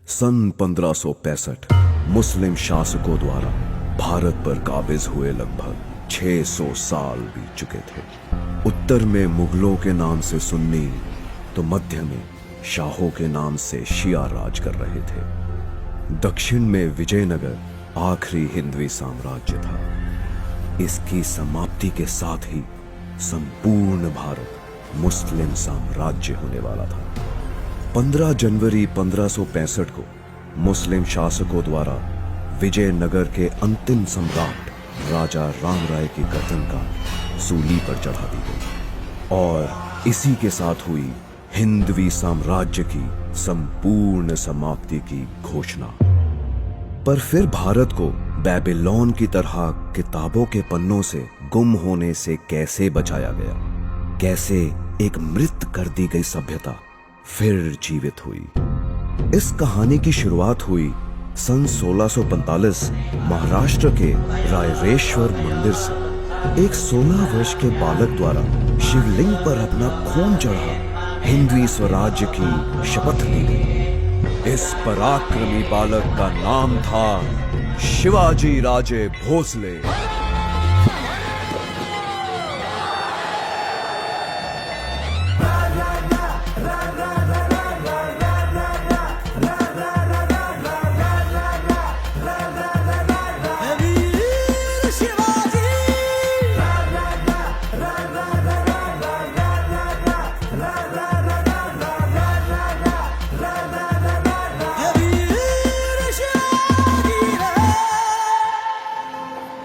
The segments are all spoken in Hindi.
सन 1565 मुस्लिम शासकों द्वारा भारत पर काबिज हुए लगभग 600 साल बीत चुके थे। उत्तर में मुगलों के नाम से सुन्नी तो मध्य में शाहों के नाम से शिया राज कर रहे थे। दक्षिण में विजयनगर आखिरी हिंदवी साम्राज्य था। इसकी समाप्ति के साथ ही संपूर्ण भारत मुस्लिम साम्राज्य होने वाला था। 15 जनवरी 1565 को मुस्लिम शासकों द्वारा विजयनगर के अंतिम सम्राट राजा राम राय की गर्दन का सूली पर चढ़ा दी गई और इसी के साथ हुई हिंदवी साम्राज्य की संपूर्ण समाप्ति की घोषणा। पर फिर भारत को बेबीलोन की तरह किताबों के पन्नों से गुम होने से कैसे बचाया गया? कैसे एक मृत कर दी गई सभ्यता फिर जीवित हुई? इस कहानी की शुरुआत हुई सन 1645 महाराष्ट्र के रायरेश्वर मंदिर से। एक 16 वर्ष के बालक द्वारा शिवलिंग पर अपना खून चढ़ा हिंदवी स्वराज्य की शपथ ली गई। इस पराक्रमी बालक का नाम था शिवाजी राजे भोसले।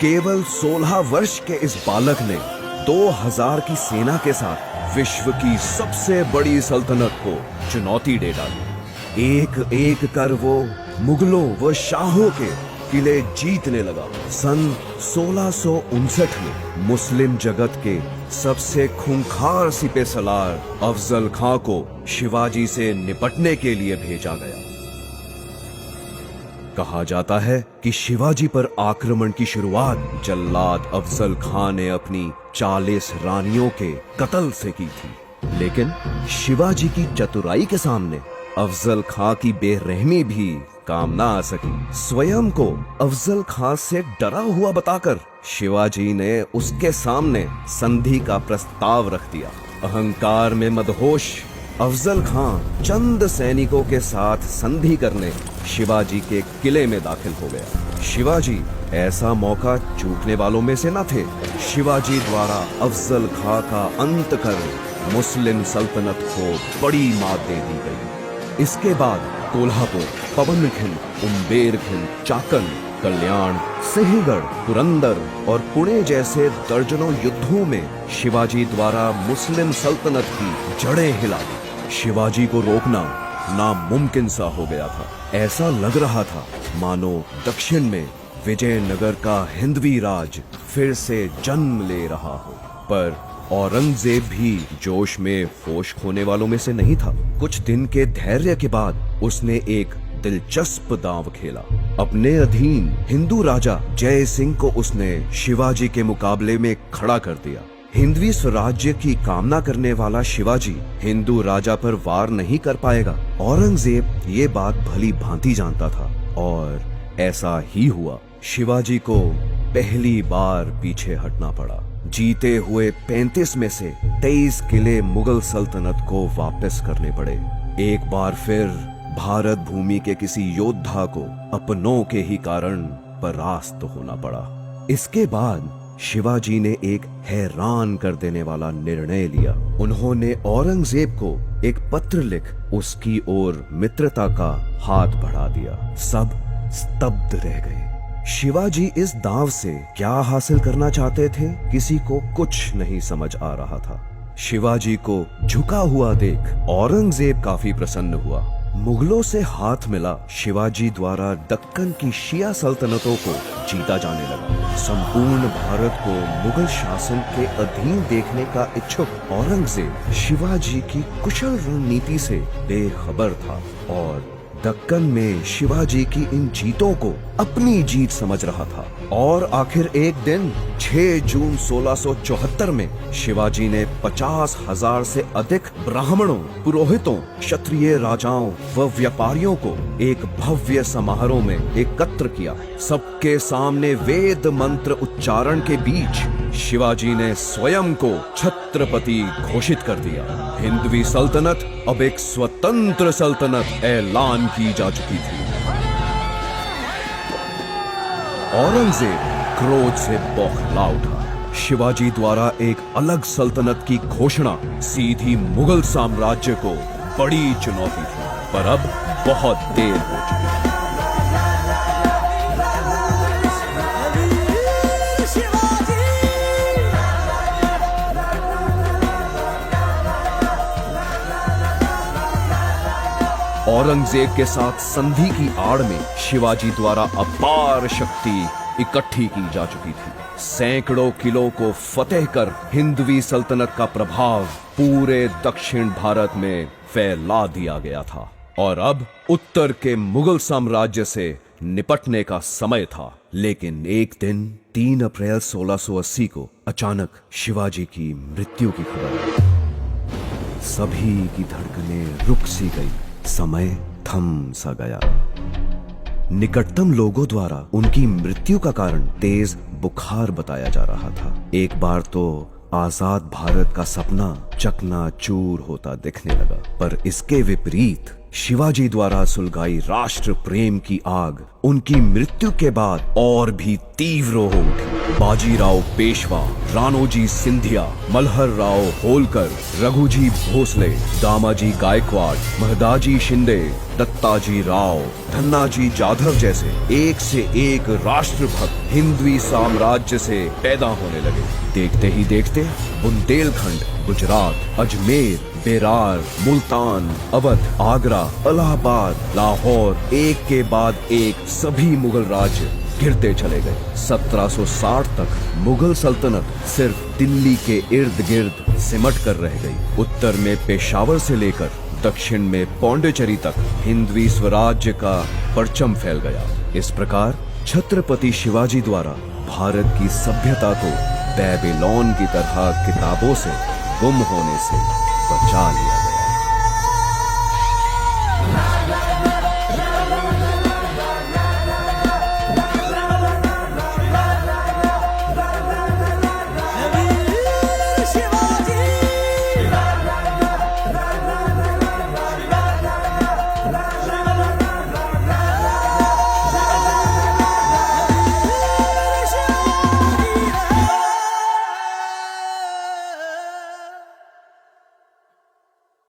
केवल 16 वर्ष के इस बालक ने 2000 की सेना के साथ विश्व की सबसे बड़ी सल्तनत को चुनौती दे डाली। एक एक कर वो मुगलों व शाहों के किले जीतने लगा। सन 1659 में मुस्लिम जगत के सबसे खूंखार सिपह सलार अफजल खां को शिवाजी से निपटने के लिए भेजा गया। कहा जाता है कि शिवाजी पर आक्रमण की शुरुआत जल्लाद अफजल खां ने अपनी 40 रानियों के कत्ल से की थी। लेकिन शिवाजी की चतुराई के सामने अफजल खां की बेरहमी भी काम ना आ सकी। स्वयं को अफजल खां से डरा हुआ बताकर शिवाजी ने उसके सामने संधि का प्रस्ताव रख दिया। अहंकार में मदहोश अफजल खां चंद सैनिकों के साथ संधि करने शिवाजी के किले में दाखिल हो गया। शिवाजी ऐसा मौका चूकने वालों में से न थे। शिवाजी द्वारा अफजल खां का अंत कर मुस्लिम सल्तनत को बड़ी मात दे दी गई। इसके बाद कोल्हापुर, पवनखिंड, उम्बेरखिंड, चाकन, कल्याण, सिंहगढ़, पुरंदर और पुणे जैसे दर्जनों युद्धों में शिवाजी द्वारा मुस्लिम सल्तनत की जड़ें हिला दी। शिवाजी को रोकना नामुमकिन सा हो गया था। ऐसा लग रहा था मानो दक्षिण में विजयनगर का हिंदवी राज फिर से जन्म ले रहा हो। पर औरंगजेब भी जोश में होश खोने वालों में से नहीं था। कुछ दिन के धैर्य के बाद उसने एक दिलचस्प दांव खेला। अपने अधीन हिंदू राजा जय सिंह को उसने शिवाजी के मुकाबले में खड़ा कर दिया। हिंदवी स्वराज्य की कामना करने वाला शिवाजी हिंदू राजा पर वार नहीं कर पाएगा। औरंगजेब ये बात भली भांति जानता था और ऐसा ही हुआ। शिवाजी को पहली बार पीछे हटना पड़ा। जीते हुए 35 में से 23 किले मुगल सल्तनत को वापस करने पड़े। एक बार फिर भारत भूमि के किसी योद्धा को अपनों के ही कारण परास्त होना पड़ा। इसके बाद शिवाजी ने एक हैरान कर देने वाला निर्णय लिया। उन्होंने औरंगजेब को एक पत्र लिख उसकी ओर मित्रता का हाथ बढ़ा दिया। सब स्तब्ध रह गए। शिवाजी इस दांव से क्या हासिल करना चाहते थे, किसी को कुछ नहीं समझ आ रहा था। शिवाजी को झुका हुआ देख औरंगजेब काफी प्रसन्न हुआ। मुगलों से हाथ मिला शिवाजी द्वारा दक्कन की शिया सल्तनतों को जीता जाने लगा। संपूर्ण भारत को मुगल शासन के अधीन देखने का इच्छुक औरंगजेब शिवाजी की कुशल रणनीति से बेखबर था और दक्कन में शिवाजी की इन जीतों को अपनी जीत समझ रहा था और आखिर एक दिन 6 जून 1674 में शिवाजी ने 50,000 से अधिक ब्राह्मणों, पुरोहितों, क्षत्रिय राजाओं व व्यापारियों को एक भव्य समारोह में एकत्र किया। सबके सामने वेद मंत्र उच्चारण के बीच शिवाजी ने स्वयं को छत्रपति घोषित कर दिया। हिंदवी सल्तनत अब एक स्वतंत्र सल्तनत ऐलान की जा चुकी थी। औरंगजेब क्रोध से बौखला उठा। शिवाजी द्वारा एक अलग सल्तनत की घोषणा सीधी मुगल साम्राज्य को बड़ी चुनौती थी, पर अब बहुत देर हो चुकी थी। औरंगजेब के साथ संधि की आड़ में शिवाजी द्वारा अपार शक्ति इकट्ठी की जा चुकी थी। सैकड़ों किलों को फतेह कर हिंदवी सल्तनत का प्रभाव पूरे दक्षिण भारत में फैला दिया गया था और अब उत्तर के मुगल साम्राज्य से निपटने का समय था। लेकिन एक दिन 3 अप्रैल 1680 को अचानक शिवाजी की मृत्यु की खबर आई। सभी की धड़कनें रुक सी गई, समय थम सा गया। निकटतम लोगों द्वारा उनकी मृत्यु का कारण तेज बुखार बताया जा रहा था। एक बार तो आजाद भारत का सपना चकनाचूर होता दिखने लगा, पर इसके विपरीत शिवाजी द्वारा सुलगाई राष्ट्र प्रेम की आग उनकी मृत्यु के बाद और भी तीव्र हो उठी। बाजीराव पेशवा, राणोजी सिंधिया, मल्हर राव होलकर, रघुजी भोसले, दामाजी गायकवाड़, महदाजी शिंदे, दत्ताजी राव, धन्नाजी जाधव जैसे एक से एक राष्ट्रभक्त हिंदवी साम्राज्य से पैदा होने लगे। देखते ही देखते बुंदेलखंड, गुजरात, अजमेर, बेरार, मुल्तान, अवध, आगरा, इलाहाबाद, लाहौर, एक के बाद एक सभी मुगल राज्य गिरते चले गए। 1760 तक मुगल सल्तनत सिर्फ दिल्ली के इर्द गिर्द सिमट कर रह गई। उत्तर में पेशावर से लेकर दक्षिण में पौंडीचेरी तक हिंदवी स्वराज्य का परचम फैल गया। इस प्रकार छत्रपति शिवाजी द्वारा भारत की सभ्यता को बेबीलोन की तरह किताबों से गुम होने से बचा लिया।